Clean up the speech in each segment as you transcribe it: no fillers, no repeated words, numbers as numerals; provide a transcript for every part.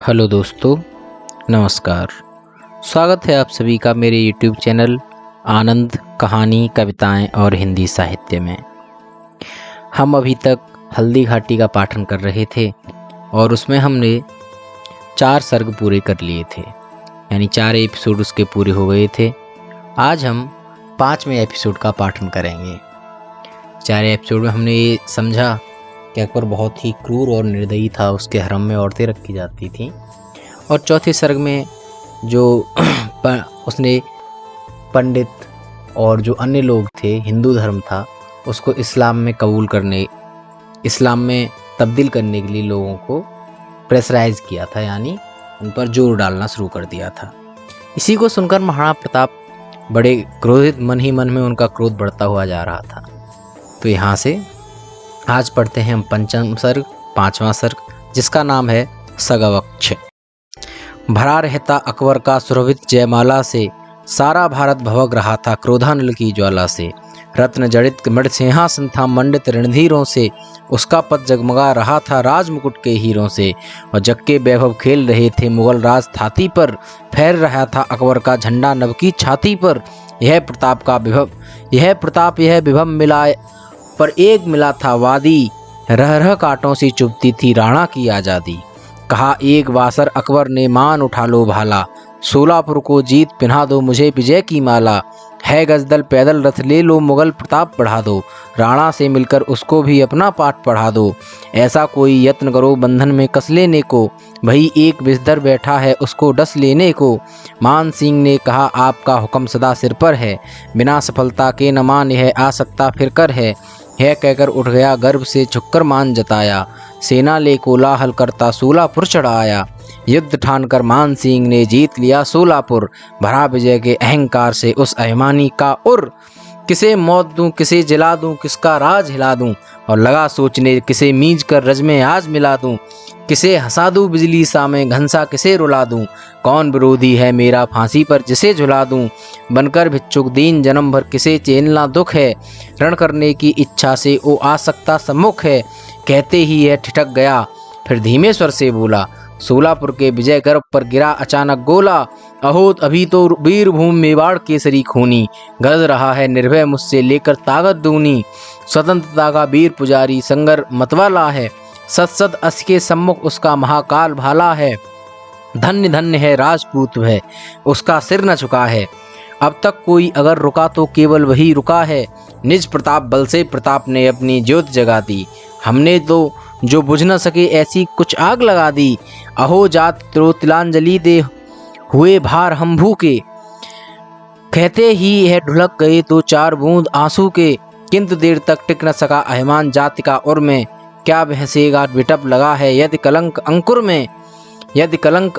Hello दोस्तों, नमस्कार। स्वागत है आप सभी का मेरे YouTube चैनल आनंद कहानी कविताएं और हिंदी साहित्य में। हम अभी तक हल्दी घाटी का पाठन कर रहे थे और उसमें हमने 4 सर्ग पूरे कर लिए थे, यानी 4 एपिसोड उसके पूरे हो गए थे। आज हम 5वें एपिसोड का पाठन करेंगे। 4 एपिसोड में हमने ये समझा कि अकबर बहुत ही क्रूर और निर्दयी था, उसके हरम में औरतें रखी जाती थीं। और चौथे सर्ग में जो उसने पंडित और जो अन्य लोग थे, हिंदू धर्म था, उसको इस्लाम में कबूल करने, इस्लाम में तब्दील करने के लिए लोगों को प्रेशराइज किया था, यानी उन पर जोर डालना शुरू कर दिया था। इसी को सुनकर महाराणा प्रताप बड़े क्रोधित, मन ही मन में उनका क्रोध बढ़ता हुआ जा रहा था। तो यहाँ से आज पढ़ते हैं हम 5वां सर्ग, 5वां सर्ग, जिसका नाम है सगवक्ष। भरा रहता अकबर का सुरभित जयमाला से, सारा भारत भवग रहा था क्रोधानल की ज्वाला से। रत्न जड़ित मृद सिंहासन था मंडित रणधीरों से, उसका पद जगमगा रहा था राजमुकुट के हीरों से। और जग के वैभव खेल रहे थे मुगल राज छाती पर, फहर रहा था अकबर का झंडा नभ की छाती पर। यह प्रताप यह विभव मिला पर एक मिला था वादी, रह रह कांटों सी चुभती थी राणा की आज़ादी। कहा एक बासर अकबर ने मान उठा लो भाला, सोलापुर को जीत पिन्हा दो मुझे विजय की माला। है गजदल पैदल रथ ले लो मुगल प्रताप बढ़ा दो, राणा से मिलकर उसको भी अपना पाठ पढ़ा दो। ऐसा कोई यत्न करो बंधन में कस लेने को, वही एक विस्दर बैठा है उसको डस लेने को। मान सिंह ने कहा आपका हुक्म सदा सिर पर है, बिना सफलता के न मान यह आ सकता फिर कर है। यह कहकर उठ गया गर्व से झुककर मान जताया, सेना ले कोलाहल करता सोलापुर चढ़ाया। युद्ध ठान कर मान सिंह ने जीत लिया सोलापुर, भरा विजय के अहंकार से उस अभिमानी का उर। किसे मौत दूं किसे जिला दूं किसका राज हिला दूं, और लगा सोचने किसे मींज कर रज में आज मिला दूं। किसे हंसा दूं बिजली सा में घंसा किसे रुला दूं, कौन विरोधी है मेरा फांसी पर जिसे झुला दूं। बनकर भिक्षुक दीन जन्म भर किसे चैनना दुख है, रण करने की इच्छा से ओ आसक्ता सम्मुख है। कहते ही यह ठिठक गया फिर धीमे स्वर से बोला, सोलापुर के विजय गर्व पर गिरा अचानक गोला। अहो अभी तो वीर भूमि मेवाड़ केसरी खूनी, गरज रहा है निर्भय मुझसे लेकर ताकत दूनी। स्वतंत्रता का वीर पुजारी संगर मतवाला है, सत सत अस के सम्मुख उसका महाकाल भाला है। धन्य धन्य है राजपूत है उसका सिर न झुका है, अब तक कोई अगर रुका तो केवल वही रुका है। निज प्रताप बल से प्रताप ने अपनी ज्योत जगा दी, हमने तो जो बुझ न सके ऐसी कुछ आग लगा दी। अहो जात तिलांजलि दे हुए भार हम भूखे, कहते ही यह ढुलक गए तो 4 बूंद आंसू के। किंतु देर तक टिक न सका अहिमान जाति का उर में, क्या बहसेगा विटप लगा है यदि कलंक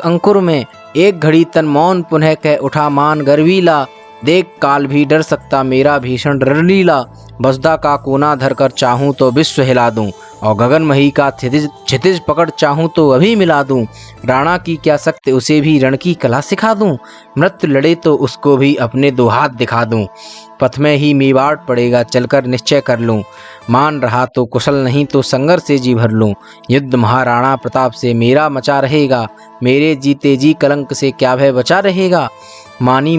अंकुर में। एक घड़ी तन मौन पुनः कह उठा मान गर्वीला, देख काल भी डर सकता मेरा भीषण रणलीला। बसदा का कोना धरकर चाहूं तो विश्व हिला दूं, और गगन मही का क्षितिज पकड़ चाहूं तो अभी मिला दूं। राणा की क्या शक्ति उसे भी रण की कला सिखा दूं, मृत्यु लड़े तो उसको भी अपने 2 हाथ दिखा दूं। पथ में ही मेवाड़ पड़ेगा चलकर निश्चय कर लूं, मान रहा तो कुशल नहीं तो संघर्ष से जी भर लूं। युद्ध महाराणा प्रताप से मेरा मचा रहेगा, मेरे जीते जी कलंक से क्या भय बचा रहेगा। मानी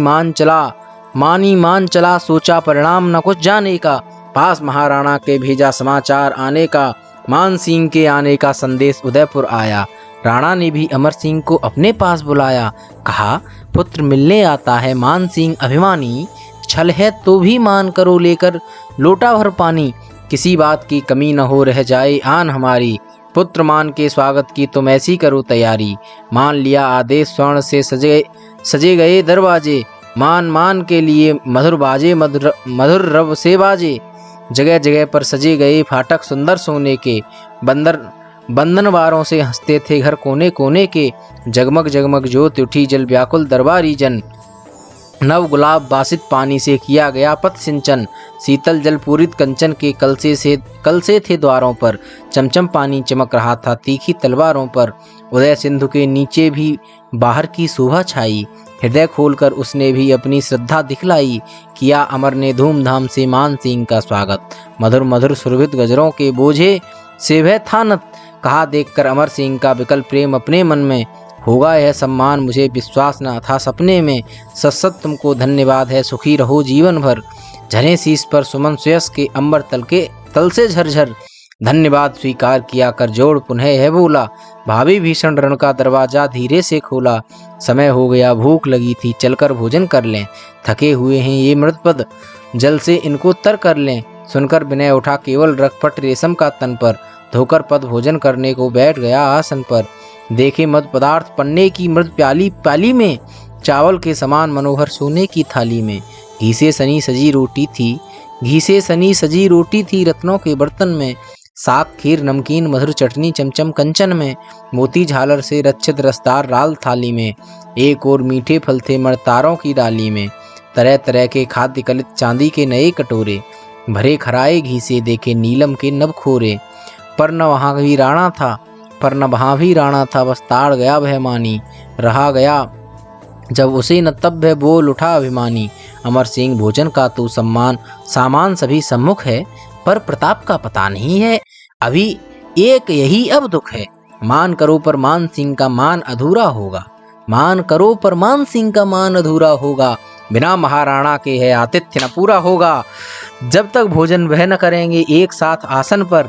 मान चला सोचा परिणाम न कुछ जाने का, पास महाराणा के भेजा समाचार आने का। मान सिंह के आने का संदेश उदयपुर आया, राणा ने भी अमर सिंह को अपने पास बुलाया। कहा पुत्र मिलने आता है मान सिंह अभिमानी, छल है तो भी मान करो लेकर लोटा भर पानी। किसी बात की कमी न हो रह जाए आन हमारी, पुत्र मान के स्वागत की तुम ऐसी करो तैयारी। मान लिया आदेश स्वर्ण से सजे गए दरवाजे, मान के लिए मधुर बाजे मधुर रव से बाजे। जगह जगह पर सजे गए फाटक सुंदर सोने के, बंधनवारों से हंसते थे घर कोने कोने के। जगमग जगमग ज्योत उठी जल व्याकुल दरबारी जन, नव गुलाब बासित पानी से किया गया पथ सिंचन। शीतल जल पूरित कंचन के कल से थे द्वारों पर, चमचम पानी चमक रहा था तीखी तलवारों पर। उदय सिंधु के नीचे भी बाहर की शोभा छाई, हृदय खोलकर उसने भी अपनी श्रद्धा दिखलाई। किया अमर ने धूमधाम से मान सिंह का स्वागत, मधुर मधुर सुरभित गजरों के बोझे से वह थानत। कहा देखकर अमर सिंह का विकल प्रेम अपने मन में, होगा यह सम्मान मुझे विश्वास न था सपने में। सत तुमको धन्यवाद है, सुखी रहो जीवन भर। झरे शीस पर सुमन सुयस के अंबर तल से झरझर। धन्यवाद स्वीकार किया कर जोड़ पुनः है बोला। भाभी भीषण रण का दरवाजा धीरे से खोला। समय हो गया भूख लगी थी, चलकर भोजन कर लें। थके हुए हैं ये मृतपद, जल से इनको तर कर लें। सुनकर विनय उठा केवल रखपट रेशम का तन पर। धोकर पद भोजन करने को बैठ गया आसन पर। देखे मद पदार्थ पन्ने की मृत प्याली में। चावल के समान मनोहर सोने की थाली में। घी से सनी सजी रोटी थी रत्नों के बर्तन में। साग खीर नमकीन मधुर चटनी चमचम कंचन में। मोती झालर से रक्षित रसदार लाल थाली में। एक और मीठे फल थे मणतारों की डाली में। तरह तरह के खाद्य कलित चांदी के नए कटोरे। भरे खराए घी से देखे नीलम के नभ खोरे। पर न वहाँ भी राणा था, बस ताड़ गया वह मानी। रहा गया जब उसे न तब वह बोल उठा अभिमानी। अमर सिंह भोजन का तू सामान सभी सम्मुख है, पर प्रताप का पता नहीं है। अभी एक यही अब दुख है। मान करो पर मान सिंह का मान अधूरा होगा। बिना महाराणा के है आतिथ्य न पूरा होगा। जब तक भोजन वह न करेंगे एक साथ आसन पर,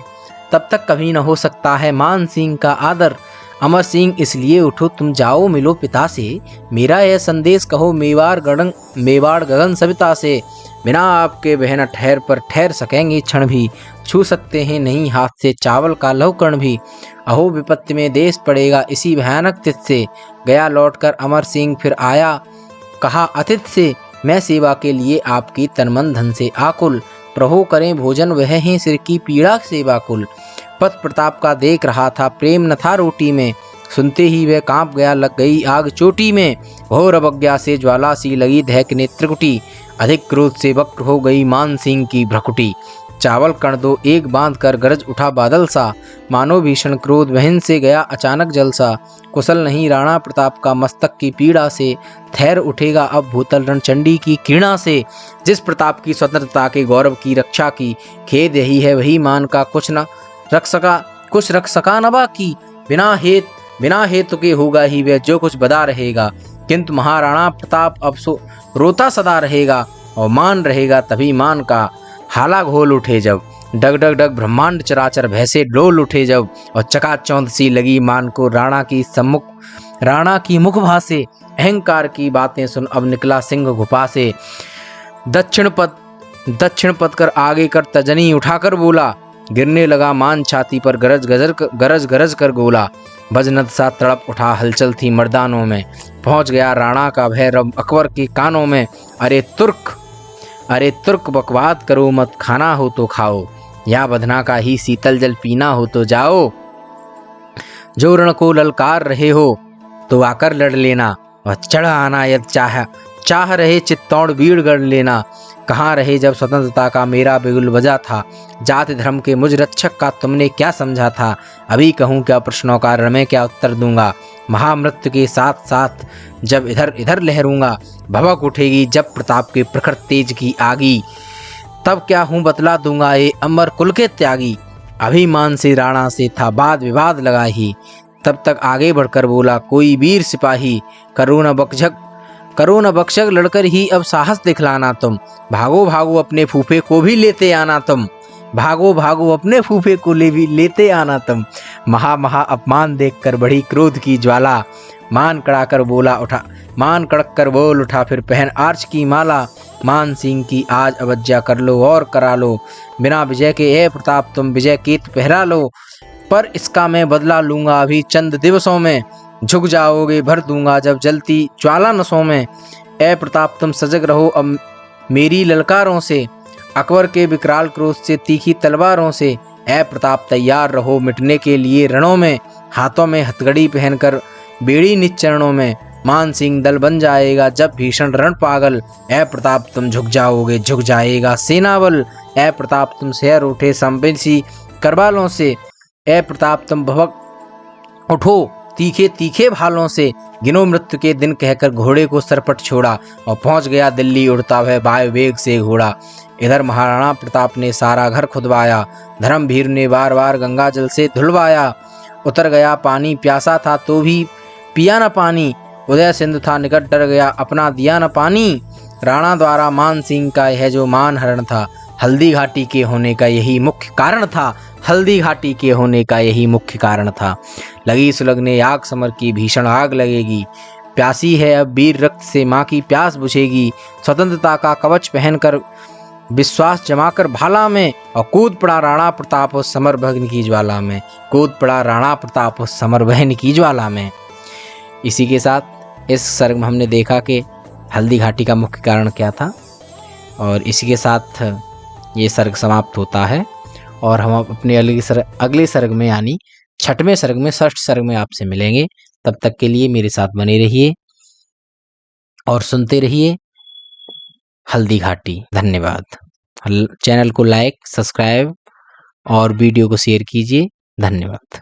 तब तक कभी न हो सकता है मान सिंह का आदर। अमर सिंह इसलिए उठो तुम जाओ मिलो पिता से। मेरा यह संदेश कहो मेवाड़ गगन सविता से। बिना आपके वह न ठहर सकेंगे क्षण भी। छू सकते हैं नहीं हाथ से चावल का लहू कण भी। अहो विपत्ति में देश पड़ेगा इसी भयानक तिथ से। गया लौटकर अमर सिंह फिर आया, कहा अतिथि से, मैं सेवा के लिए आपकी तन मन धन से आकुल। प्रभु करें भोजन वह हैं सिर की पीड़ा सेवा कुल। पत प्रताप का देख रहा था प्रेम न था रोटी में। सुनते ही वह कांप गया, लग गई आग चोटी में। घोर अवज्ञा से ज्वाला सी लगी दहक नेत्रकुटी। अधिक क्रोध से वक्र हो गई मान सिंह की भ्रकुटी। चावल कण दो एक बांध कर गरज उठा बादल सा। मानो भीषण क्रोध वहन से गया अचानक जलसा। कुशल नहीं राणा प्रताप का मस्तक की पीड़ा से। ठहर उठेगा अब भूतल रणचंडी की कीड़ा से। जिस प्रताप की स्वतंत्रता के गौरव की रक्षा की, खेद यही है वही मान का कुछ रख सका न बाकी। बिना हेतु के होगा ही वह जो कुछ बदा रहेगा। किंतु महाराणा प्रताप अब रोता सदा रहेगा। और मान रहेगा तभी मान का हाला घोल उठे जब। डग डग डग ब्रह्मांड चराचर भैसे डोल उठे जब। और चकाचौंध सी लगी मान को राणा की मुख भासे। अहंकार की बातें सुन अब निकला सिंह गुफा से। दक्षिण पद कर आगे कर तजनी उठाकर बोला। गिरने लगा मान छाती पर गरज कर गोला। बजनद सा तड़प उठा हलचल थी मर्दानों में। पहुंच गया राणा का भय रब अकबर के कानों में। अरे तुर्क बकवाद करो मत, खाना हो तो खाओ, या बधना का ही शीतल जल पीना हो तो जाओ। जो रण को ललकार रहे हो तो आकर लड़ लेना। वह चढ़ आना यद चाह रहे चित्तौड़ बीड़ गढ़ लेना। कहाँ रहे जब स्वतंत्रता का मेरा बिगुल बजा था। जाति धर्म के मुझ रक्षक का तुमने क्या समझा था। अभी कहूँ क्या प्रश्नों का रण में क्या उत्तर दूंगा। महामृत्यु के साथ साथ जब इधर लहरूंगा। भवक उठेगी जब प्रताप के प्रखर तेज की आगी। तब क्या हूँ बतला दूंगा ये अमर कुल के त्यागी। अभिमान से राणा से था वाद विवाद लगा ही। तब तक आगे बढ़कर बोला कोई वीर सिपाही। करो न बख्शक लड़कर ही अब साहस दिखलाना तुम। भागो भागो अपने फूफे को भी लेते आना तुम। महा अपमान देखकर बढ़ी क्रोध की ज्वाला। मान कड़क कर बोल उठा फिर पहन आर्च की माला। मान सिंह की आज अवज्ञा कर लो और करा लो। बिना विजय के ए प्रताप तुम विजय केत पहरा लो। पर इसका मैं बदला लूंगा अभी चंद दिवसों में। झुक जाओगे भर दूंगा जब जलती ज्वाला नसों में। ए प्रताप तुम सजग रहो अब मेरी ललकारों से। अकबर के विकराल क्रोध से तीखी तलवारों से। ए प्रताप तैयार रहो मिटने के लिए रणों में। हाथों में हथकड़ी पहनकर बेड़ी निज चरणों में। मान सिंह दल बन जाएगा जब भीषण रण पागल। ए प्रताप तुम झुक जाओगे झुक जाएगा सेनाबल। ए प्रताप तुम शहर उठे संबिसी करबालों से। ए प्रताप तुम भवक उठो तीखे भालों से। गिनो मृत्यु के दिन कहकर घोड़े को सरपट छोड़ा। और पहुंच गया दिल्ली उड़ता हुआ वायु वेग से घोड़ा। इधर महाराणा प्रताप ने सारा घर खुदवाया। धर्मवीर ने बार बार गंगा जल से धुलवाया। उतर गया पानी प्यासा था तो भी पिया न पानी, उदय सिंधु था निकट डर गया, अपना दिया न पानी। राणा द्वारा मान सिंह का यह जो मान हरण था, हल्दी घाटी के होने का यही मुख्य कारण था, हल्दी घाटी के होने का यही मुख्य कारण था। लगी सुलगने आग समर की, भीषण आग लगेगी, प्यासी है अब वीर रक्त से माँ की प्यास बुझेगी। स्वतंत्रता का कवच पहनकर विश्वास जमाकर भाला में, और कूद पड़ा राणा प्रताप उस समर भग्न की ज्वाला में, कूद पड़ा राणा प्रताप उस समर भग्न की ज्वाला में। इसी के साथ इस सर्ग में हमने देखा कि हल्दी घाटी का मुख्य कारण क्या था, और इसी के साथ ये सर्ग समाप्त होता है। और हम अपने अगले सर्ग में यानी छठवें सर्ग में, षष्ठ सर्ग में आपसे मिलेंगे। तब तक के लिए मेरे साथ बने रहिए और सुनते रहिए हल्दी घाटी। धन्यवाद। चैनल को लाइक, सब्सक्राइब और वीडियो को शेयर कीजिए। धन्यवाद।